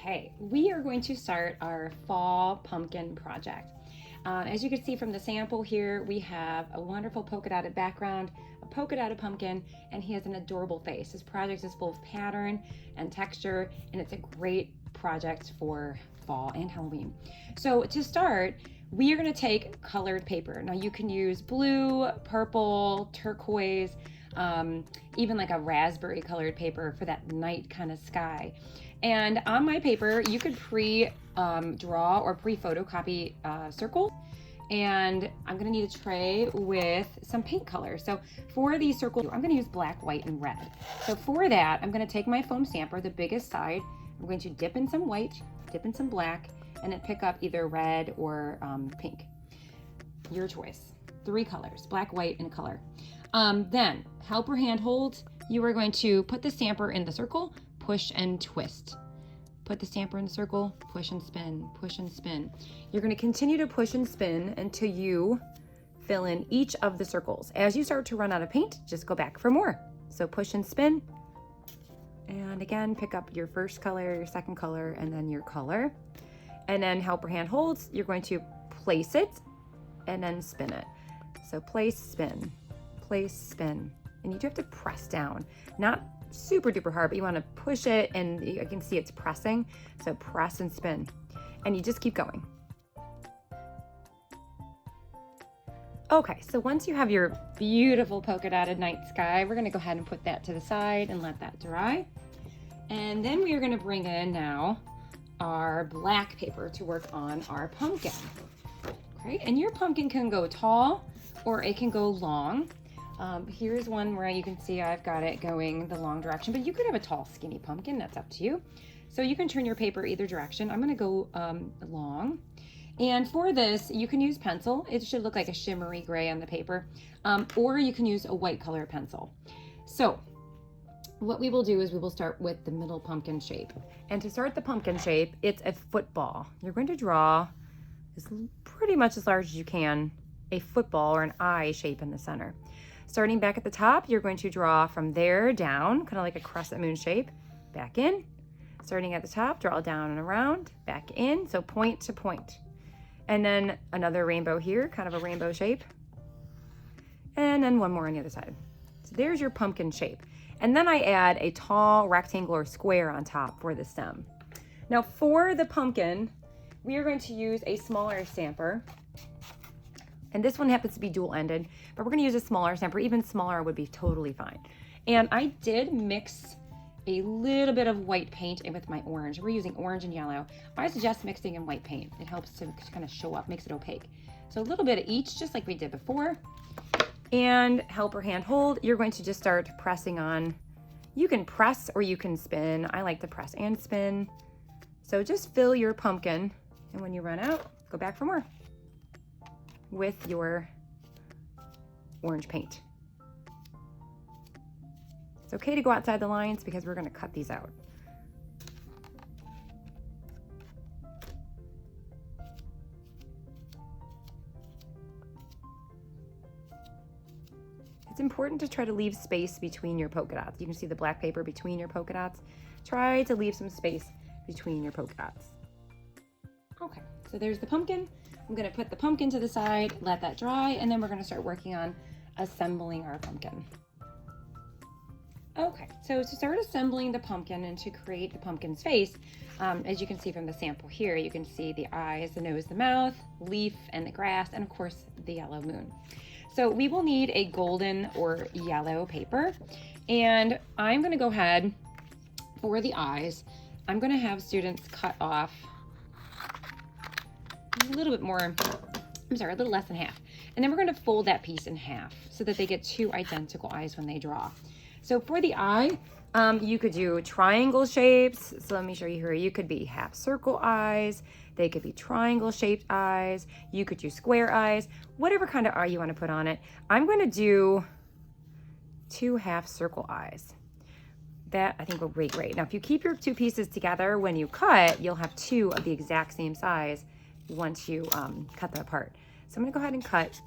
Okay, we are going to start our fall pumpkin project. As you can see from the sample here, we have a wonderful polka dotted background, a polka dotted pumpkin, and he has an adorable face. This project is full of pattern and texture, and it's a great project for fall and Halloween. So to start, we are going to take colored paper. Now you can use blue, purple, turquoise, even like a raspberry colored paper for that night kind of sky. And on my paper, you could draw or pre-photocopy circles. And I'm gonna need a tray with some paint color. So for these circles, I'm gonna use black, white, and red. So for that, I'm gonna take my foam stamper, the biggest side. I'm going to dip in some white, dip in some black, and then pick up either red or pink. Your choice. 3 colors, black, white, and color. Then, helper hand hold, you are going to put the stamper in the circle, push and twist. Put the stamper in the circle, push and spin, push and spin. You're going to continue to push and spin until you fill in each of the circles. As you start to run out of paint, just go back for more. So push and spin. And again, pick up your first color, your second color, and then your color. And then helper hand holds, you're going to place it and then spin it. So place, spin, and you do have to press down. Not super duper hard, but you want to push it, and you can see it's pressing. So press and spin, and you just keep going. Okay, so once you have your beautiful polka dotted night sky, we're going to go ahead and put that to the side and let that dry. And then we are going to bring in now our black paper to work on our pumpkin. Okay, and your pumpkin can go tall or it can go long. Here's one where you can see I've got it going the long direction, but you could have a tall, skinny pumpkin. That's up to you. So you can turn your paper either direction. I'm going to go long. And for this, you can use pencil. It should look like a shimmery gray on the paper, or you can use a white color pencil. So what we will do is we will start with the middle pumpkin shape. And to start the pumpkin shape, it's a football. You're going to draw pretty much as large as you can, a football or an eye shape in the center. Starting back at the top, you're going to draw from there down, kind of like a crescent moon shape, back in. Starting at the top, draw down and around, back in, so point to point. And then another rainbow here, kind of a rainbow shape. And then one more on the other side. So there's your pumpkin shape. And then I add a tall rectangular square on top for the stem. Now for the pumpkin, we are going to use a smaller stamper. And this one happens to be dual-ended, but we're going to use a smaller stamper. Even smaller would be totally fine. And I did mix a little bit of white paint in with my orange. We're using orange and yellow. I suggest mixing in white paint. It helps to kind of show up, makes it opaque. So a little bit of each, just like we did before. And helper hand hold, you're going to just start pressing on. You can press or you can spin. I like to press and spin. So just fill your pumpkin, and when you run out, go back for more with your orange paint. It's okay to go outside the lines because we're going to cut these out. It's important to try to leave space between your polka dots. You can see the black paper between your polka dots. Try to leave some space between your polka dots. Okay, so there's the pumpkin. I'm going to put the pumpkin to the side, let that dry, and then we're going to start working on assembling our pumpkin. Okay, so to start assembling the pumpkin and to create the pumpkin's face, as you can see from the sample here, you can see the eyes, the nose, the mouth, leaf, and the grass, and of course the yellow moon. So we will need a golden or yellow paper, and I'm going to go ahead for the eyes. I'm going to have students cut off a little bit more, a little less than half. And then we're going to fold that piece in half so that they get 2 identical eyes when they draw. So for the eye, you could do triangle shapes. So let me show you here. You could be half circle eyes. They could be triangle shaped eyes. You could do square eyes, whatever kind of eye you want to put on it. I'm going to do 2 half circle eyes. That I think will be great. Now, if you keep your 2 pieces together, when you cut, you'll have 2 of the exact same size once you cut them apart. So I'm gonna go ahead and cut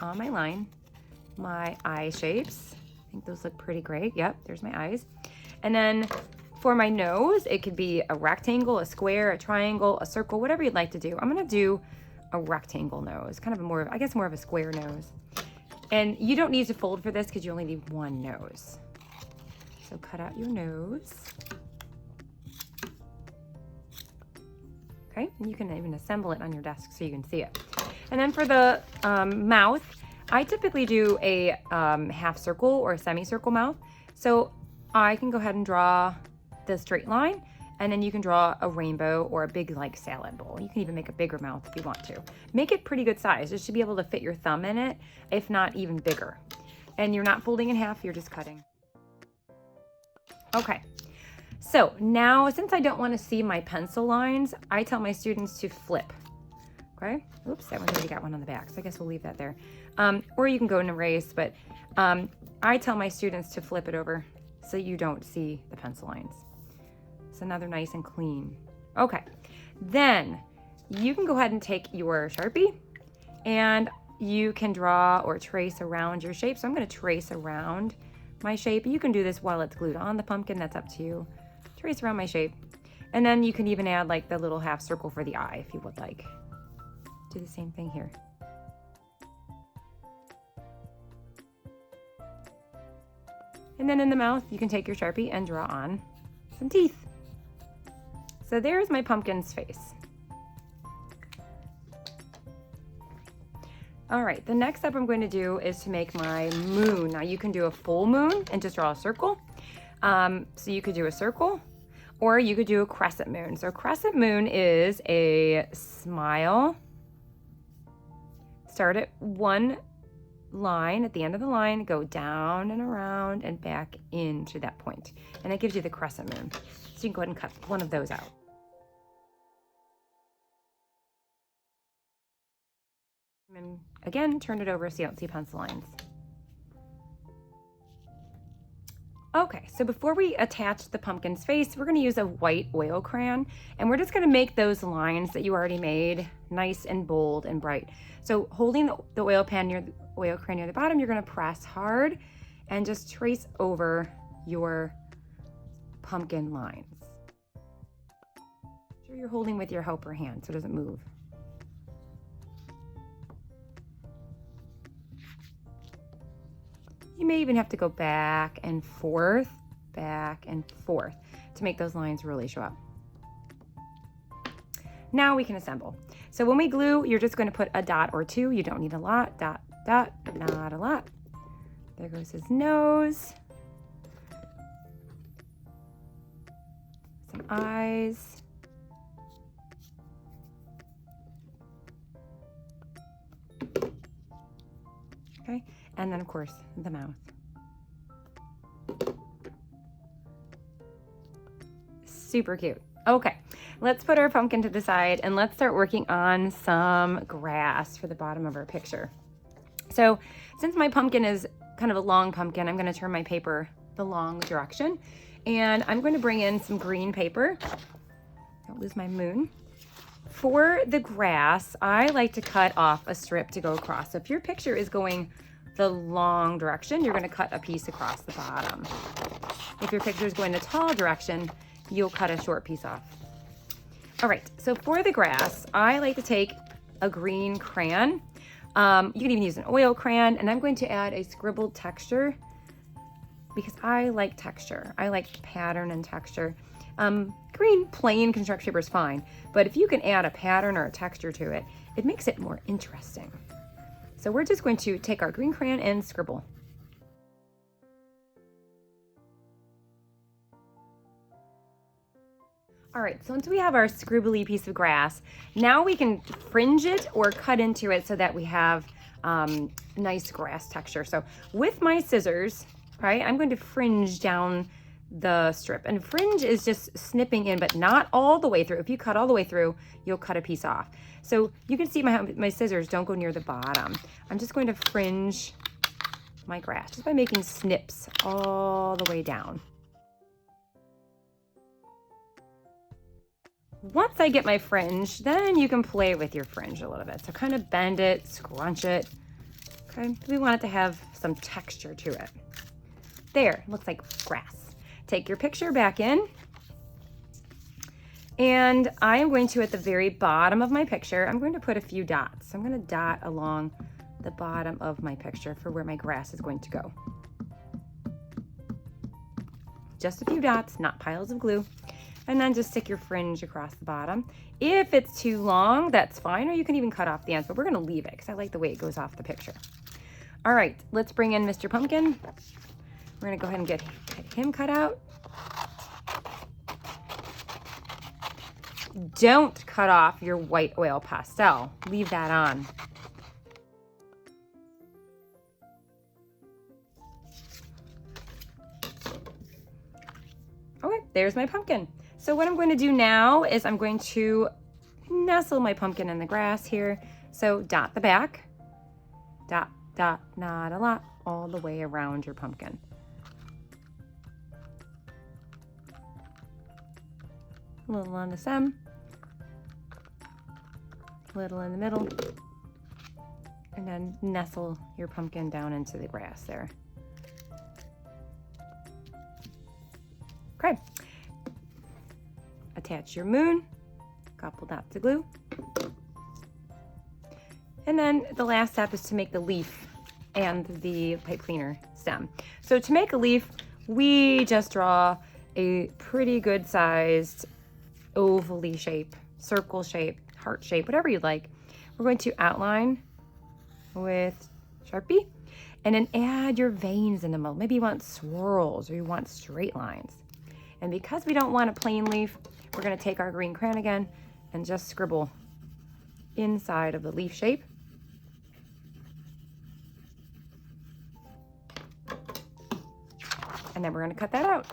on my line my eye shapes. I think those look pretty great. Yep, there's my eyes. And then For my nose, it could be a rectangle, a square, a triangle, a circle, whatever you'd like to do. I'm gonna do a rectangle nose, kind of a more of a square nose. And you don't need to fold for this because you only need one nose. So cut out your nose. Okay, and you can even assemble it on your desk so you can see it. And then for the mouth, I typically do a half circle or a semicircle mouth. So I can go ahead and draw the straight line, and then you can draw a rainbow or a big like salad bowl. You can even make a bigger mouth if you want to. Make it pretty good size. It should be able to fit your thumb in it, if not even bigger. And you're not folding in half, you're just cutting. Okay, so now since I don't want to see my pencil lines, I tell my students to flip. Okay, oops, that one already got one on the back, so I guess we'll leave that there. Or you can go and erase, but I tell my students to flip it over so you don't see the pencil lines. So now they're nice and clean. Okay, then you can go ahead and take your Sharpie and you can draw or trace around your shape. So I'm going to trace around my shape. You can do this while it's glued on the pumpkin, that's up to you. Trace around my shape. And then you can even add like the little half circle for the eye if you would like. Do the same thing here. And then in the mouth, you can take your Sharpie and draw on some teeth. So there's my pumpkin's face. All right, the next step I'm going to do is to make my moon. Now you can do a full moon and just draw a circle. So you could do a circle, or you could do a crescent moon. So a crescent moon is a smile. Start at one line, at the end of the line, go down and around and back into that point. And that gives you the crescent moon. So you can go ahead and cut one of those out. And again, turn it over so you don't see pencil lines. Okay, so before we attach the pumpkin's face, we're going to use a white oil crayon, and we're just going to make those lines that you already made nice and bold and bright. So holding the oil crayon near the bottom, you're going to press hard and just trace over your pumpkin lines. Make sure you're holding with your helper hand so it doesn't move. You may even have to go back and forth to make those lines really show up. Now we can assemble. So when we glue, you're just going to put a dot or two. You don't need a lot. Dot, dot, not a lot. There goes his nose. Some eyes. Okay, and then of course the mouth. Super cute. Okay, let's put our pumpkin to the side and let's start working on some grass for the bottom of our picture. So since my pumpkin is kind of a long pumpkin, I'm going to turn my paper the long direction, and I'm going to bring in some green paper. Don't lose my moon. For the grass, I like to cut off a strip to go across. So if your picture is going the long direction, you're going to cut a piece across the bottom. If your picture is going the tall direction, you'll cut a short piece off. All right, so for the grass, I like to take a green crayon. You can even use an oil crayon, and I'm going to add a scribbled texture because I like texture. I like pattern and texture. Green plain construction paper is fine, but if you can add a pattern or a texture to it, it makes it more interesting. So we're just going to take our green crayon and scribble. All right, so once we have our scribbly piece of grass, now we can fringe it or cut into it so that we have nice grass texture. So with my scissors, right, I'm going to fringe down the strip. And fringe is just snipping in, but not all the way through. If you cut all the way through, you'll cut a piece off. So you can see my scissors don't go near the bottom. I'm just going to fringe my grass just by making snips all the way down. Once I get my fringe, then you can play with your fringe a little bit. So kind of bend it, scrunch it. Okay, we want it to have some texture to it. There, looks like grass. Take your picture back in, And I am going to, at the very bottom of my picture, I'm going to put a few dots. So I'm going to dot along the bottom of my picture for where my grass is going to go. Just a few dots, not piles of glue. And then just stick your fringe across the bottom. If it's too long, that's fine, or you can even cut off the ends, but we're gonna leave it because I like the way it goes off the picture. All right, let's bring in Mr. Pumpkin. We're gonna go ahead and get him cut out. Don't cut off your white oil pastel. Leave that on. Okay, there's my pumpkin. So what I'm going to do now is I'm going to nestle my pumpkin in the grass here. So dot the back, dot, dot, not a lot, all the way around your pumpkin. A little on the stem, a little in the middle, and then nestle your pumpkin down into the grass there. Okay. Attach your moon, couple dots of glue. And then the last step is to make the leaf and the pipe cleaner stem. So to make a leaf, we just draw a pretty good sized ovally shape, circle shape, heart shape, whatever you'd like. We're going to outline with Sharpie and then add your veins in the middle. Maybe you want swirls or you want straight lines. And because we don't want a plain leaf, we're going to take our green crayon again and just scribble inside of the leaf shape. And then we're going to cut that out.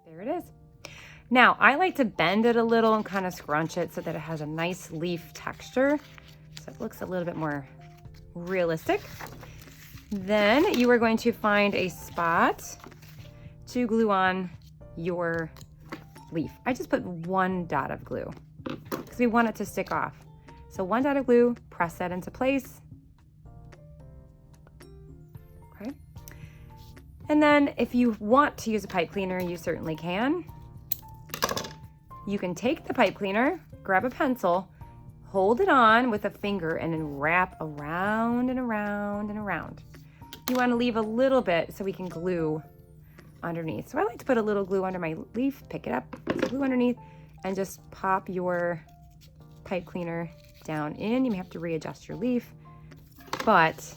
There it is. Now, I like to bend it a little and kind of scrunch it so that it has a nice leaf texture. So it looks a little bit more realistic. Then you are going to find a spot to glue on your leaf. I just put one dot of glue because we want it to stick off. So one dot of glue, press that into place. Okay. And then if you want to use a pipe cleaner, you certainly can. You can take the pipe cleaner, grab a pencil, hold it on with a finger, and then wrap around and around and around. You want to leave a little bit so we can glue underneath. So I like to put a little glue under my leaf, pick it up, put glue underneath, and just pop your pipe cleaner down in. You may have to readjust your leaf, but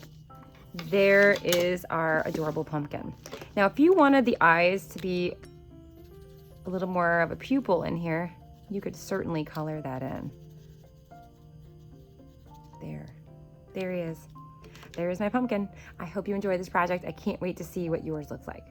there is our adorable pumpkin. Now, if you wanted the eyes to be a little more of a pupil in here, you could certainly color that in. There he is. There is my pumpkin. I hope you enjoy this project. I can't wait to see what yours looks like.